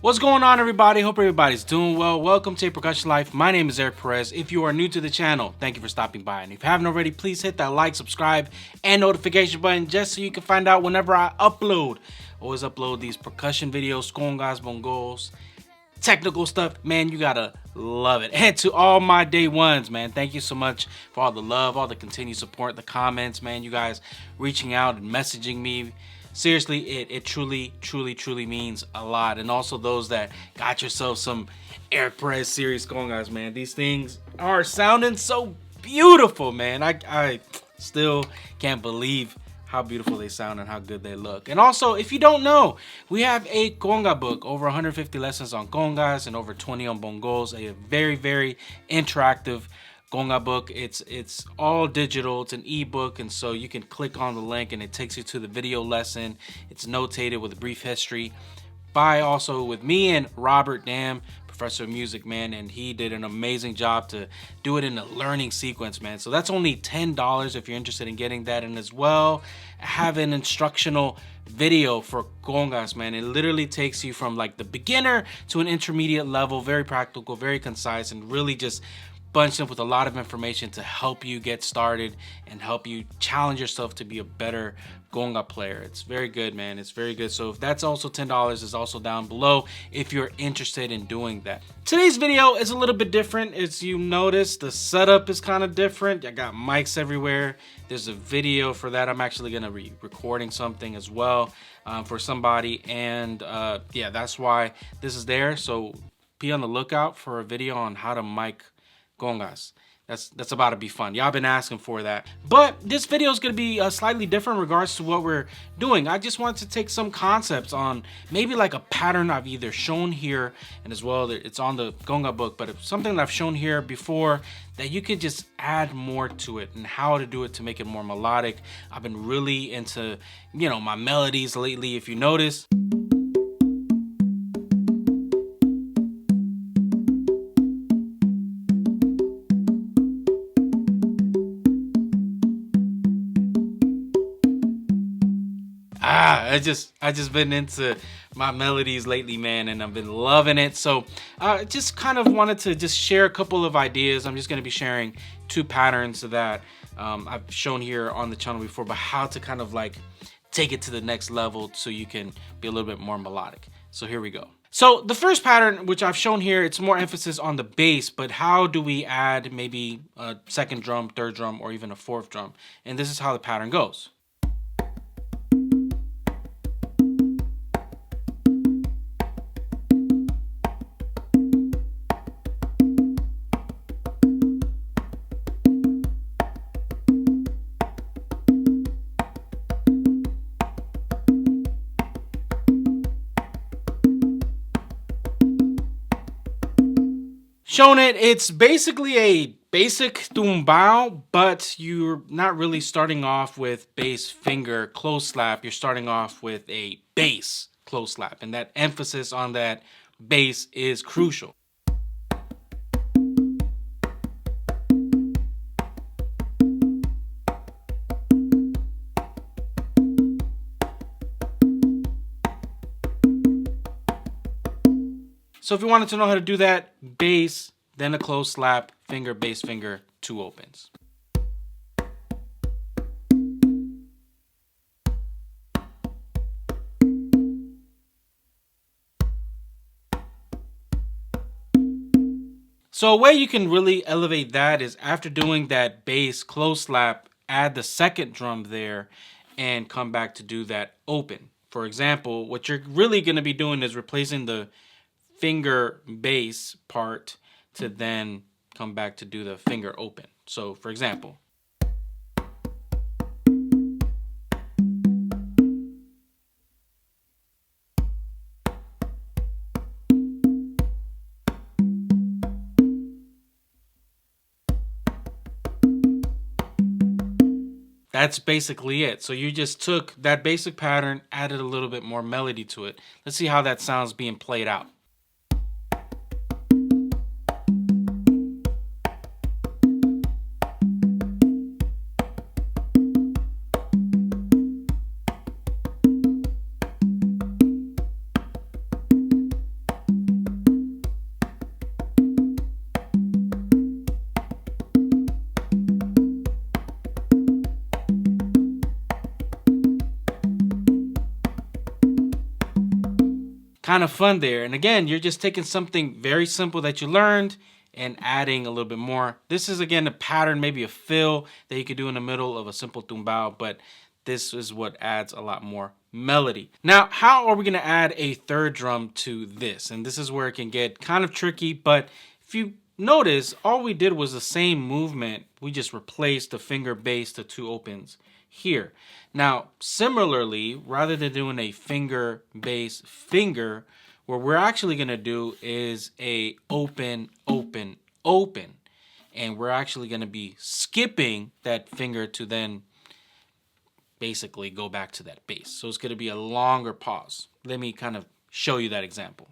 What's going on, everybody? Hope everybody's doing well. Welcome to Percussion Life. My name is Eric Perez. If you are new to the channel, thank you for stopping by. And if you haven't already, please hit that like, subscribe, and notification button just so you can find out whenever I upload. Always upload these percussion videos, congas, bongos, technical stuff. Man, you gotta love it. And to all my day ones, man, thank you so much for all the love, all the continued support, the comments, man. You guys reaching out and messaging me. Seriously, it truly means a lot. And also those that got yourself some Eric Perez series congas, man. These things are sounding so beautiful, man. I still can't believe how beautiful they sound and how good they look. And also, if you don't know, we have a conga book, over 150 lessons on congas and over 20 on bongos. A very interactive conga book. It's all digital. It's an ebook, and so you can click on the link and it takes you to the video lesson. It's notated with a brief history by also with me and Robert Dam, professor of music, man, and he did an amazing job to do it in a learning sequence, man. So that's only $10 if you're interested in getting that. And as well, have an instructional video for congas, man. It literally takes you from like the beginner to an intermediate level, very practical, very concise, and really just bunched up with a lot of information to help you get started and help you challenge yourself to be a better conga player. It's very good, man. It's very good. So if that's also $10, is also down below if you're interested in doing that. Today's video is a little bit different. As you notice, the setup is kind of different. I got mics everywhere. There's a video for that. I'm actually gonna be recording something as well for somebody, and yeah, that's why this is there. So be on the lookout for a video on how to mic congas. That's about to be fun. Y'all been asking for that. But this video is going to be slightly different in regards to what we're doing. I just wanted to take some concepts on maybe like a pattern I've either shown here, and as well it's on the conga book, but it's something that I've shown here before that you could just add more to it and how to do it to make it more melodic. I've been really into, you know, my melodies lately, if you notice. I just been into my melodies lately, man, and I've been loving it. So just kind of wanted to just share a couple of ideas. I'm just going to be sharing two patterns that I've shown here on the channel before, but how to kind of like take it to the next level so you can be a little bit more melodic. So here we go. So the first pattern, which I've shown here, it's more emphasis on the bass, but how do we add maybe a second drum, third drum, or even a fourth drum? And this is how the pattern goes. Shown it, it's basically a basic tumbao, but you're not really starting off with bass finger close slap. You're starting off with a bass close slap, and that emphasis on that bass is crucial. So if you wanted to know how to do that, bass, then a close slap, finger, bass finger, two opens. So a way you can really elevate that is after doing that bass close slap, add the second drum there and come back to do that open. For example, what you're really going to be doing is replacing the finger bass part to then come back to do the finger open. So for example, that's basically it. So you just took that basic pattern, added a little bit more melody to it. Let's see how that sounds being played out. kind of fun there. And again, you're just taking something very simple that you learned and adding a little bit more. This is, again, a pattern, maybe a fill that you could do in the middle of a simple tumbao, but this is what adds a lot more melody. Now, how are we going to add a third drum to this? And this is where it can get kind of tricky, but if you notice, all we did was the same movement. We just replaced the finger bass to 2 opens here. Now, similarly, rather than doing a finger bass finger, what we're actually going to do is a open, open, open. And we're actually going to be skipping that finger to then basically go back to that bass. So it's going to be a longer pause. Let me kind of show you that example.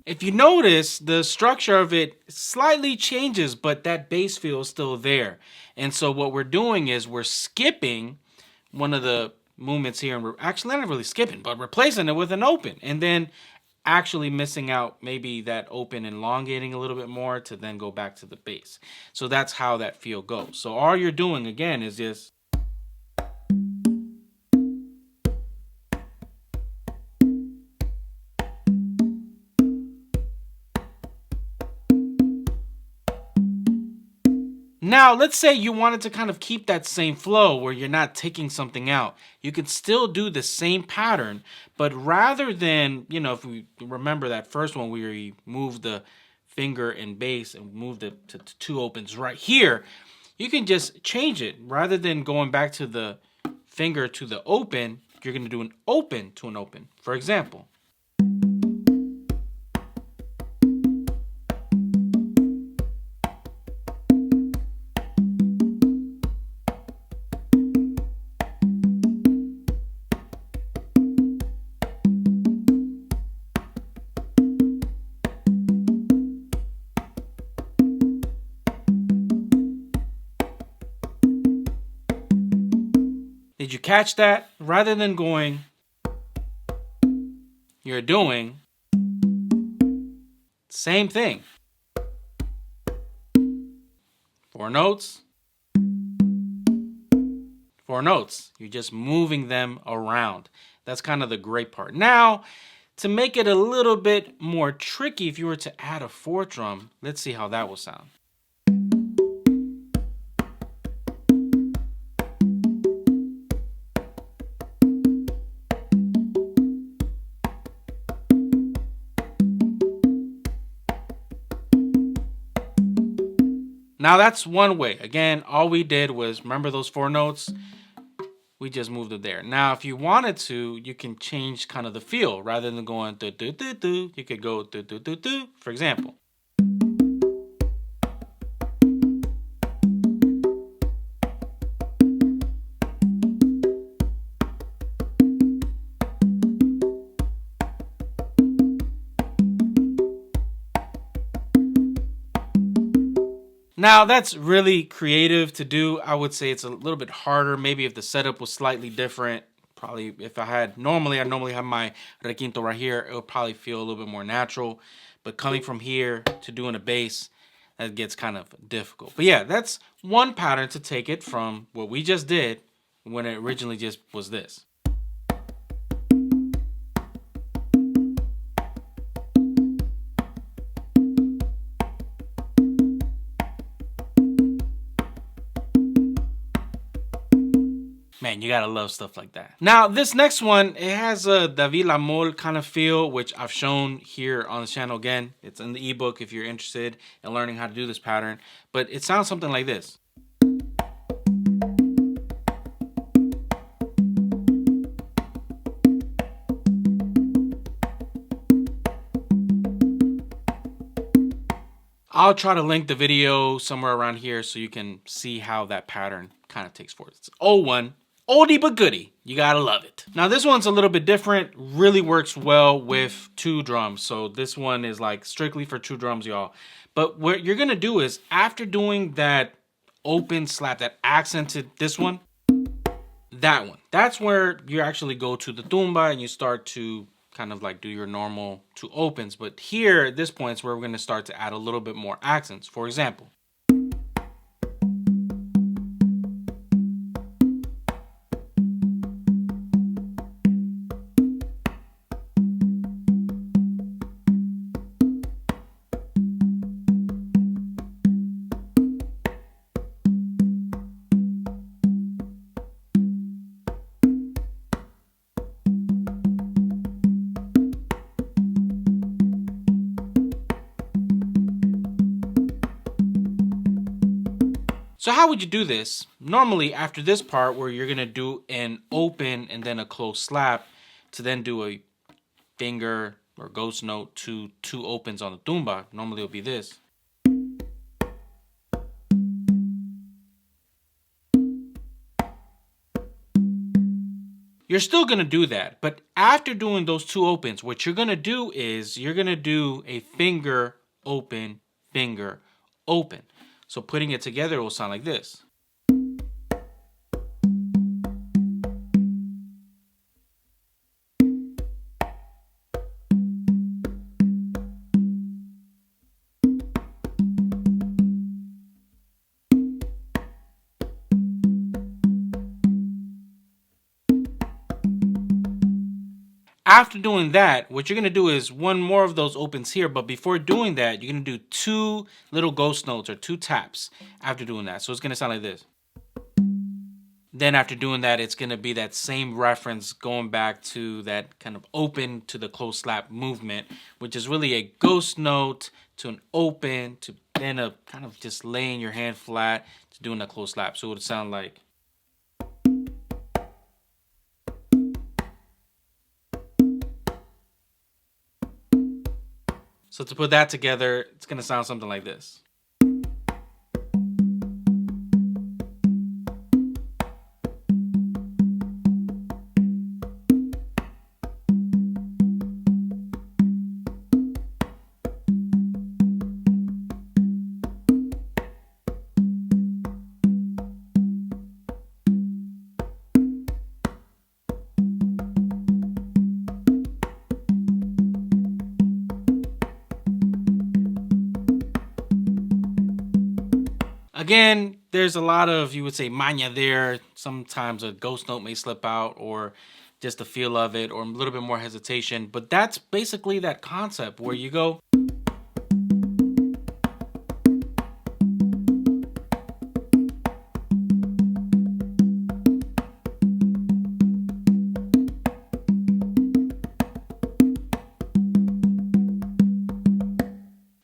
If you notice, the structure of it slightly changes, but that bass feel is still there. And so what we're doing is we're skipping one of the movements here, and we're actually not really skipping, but replacing it with an open, and then actually missing out maybe that open, elongating a little bit more to then go back to the bass. So that's how that feel goes. So all you're doing, again, is just now, let's say you wanted to kind of keep that same flow where you're not taking something out. You could still do the same pattern, but rather than, if we remember that first one where we moved the finger and bass and moved it to 2 opens right here, you can just change it. Rather than going back to the finger to the open, you're going to do an open to an open. For example. Did you catch that? Rather than going, you're doing same thing. 4 notes. 4 notes. You're just moving them around. That's kind of the great part. Now, to make it a little bit more tricky, if you were to add a 4th drum, let's see how that will sound. Now that's one way. Again, all we did was, remember those 4 notes? We just moved it there. Now, if you wanted to, you can change kind of the feel. Rather than going do do do do, you could go do do do do, for example. Now that's really creative to do. I would say it's a little bit harder. Maybe if the setup was slightly different, probably if I normally have my requinto right here, it would probably feel a little bit more natural. But coming from here to doing a bass, that gets kind of difficult. But yeah, that's one pattern to take it from what we just did when it originally just was this. Man, you gotta love stuff like that. Now, this next one, it has a David Lamol kind of feel, which I've shown here on the channel. Again, it's in the ebook if you're interested in learning how to do this pattern. But it sounds something like this. I'll try to link the video somewhere around here so you can see how that pattern kind of takes forth. It's 01. Oldie but goodie. You gotta love it. Now this one's a little bit different. Really works well with 2 drums. So this one is like strictly for 2 drums, y'all. But what you're gonna do is after doing that open slap that accented this one, that one. That's where you actually go to the tumba and you start to kind of like do your normal two opens. But here at this point is where we're going to start to add a little bit more accents. For example, so how would you do this? Normally, after this part where you're going to do an open and then a close slap to then do a finger or ghost note to two opens on the tumba, normally it'll be this. You're still going to do that, but after doing those two opens, what you're going to do is you're going to do a finger, open, finger, open. So putting it together, it will sound like this. After doing that, what you're going to do is one more of those opens here. But before doing that, you're going to do two little ghost notes or two taps after doing that. So it's going to sound like this. Then after doing that, it's going to be that same reference going back to that kind of open to the close slap movement, which is really a ghost note to an open to then a kind of just laying your hand flat to doing a close slap. So it would sound like. So to put that together, it's going to sound something like this. Again, there's a lot of, you would say, maña there. Sometimes a ghost note may slip out or just the feel of it or a little bit more hesitation. But that's basically that concept where you go.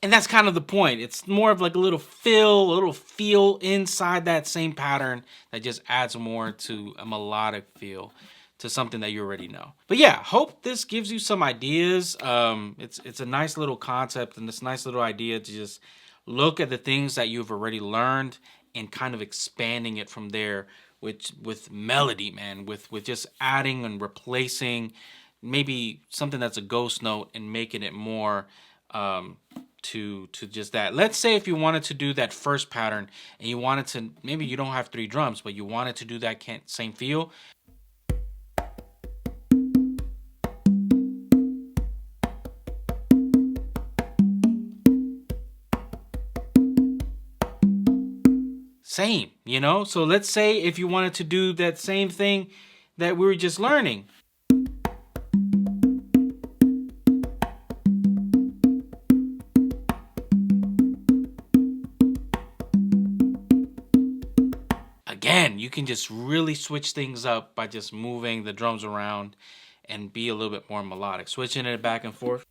And that's kind of the point. It's more of like a little feel inside that same pattern that just adds more to a melodic feel to something that you already know. But yeah, hope this gives you some ideas. It's a nice little concept and this nice little idea to just look at the things that you've already learned and kind of expanding it from there with melody, man, with just adding and replacing maybe something that's a ghost note and making it more to just that. Let's say if you wanted to do that first pattern and you wanted to, maybe you don't have three drums, but you wanted to do that same feel. Same, you know? So let's say if you wanted to do that same thing that we were just learning. Again, you can just really switch things up by just moving the drums around and be a little bit more melodic. Switching it back and forth.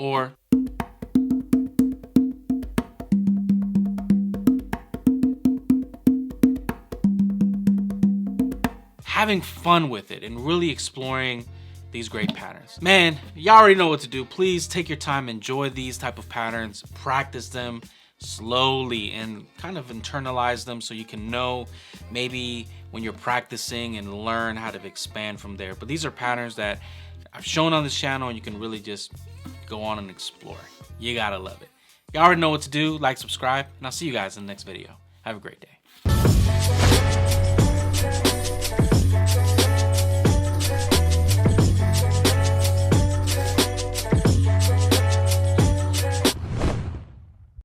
Or having fun with it and really exploring these great patterns. Man, y'all already know what to do. Please take your time, enjoy these type of patterns, practice them slowly and kind of internalize them so you can know maybe when you're practicing and learn how to expand from there. But these are patterns that I've shown on this channel and you can really just go on and explore. You gotta love it. Y'all already know what to do. Like, subscribe, and I'll see you guys in the next video. Have a great day.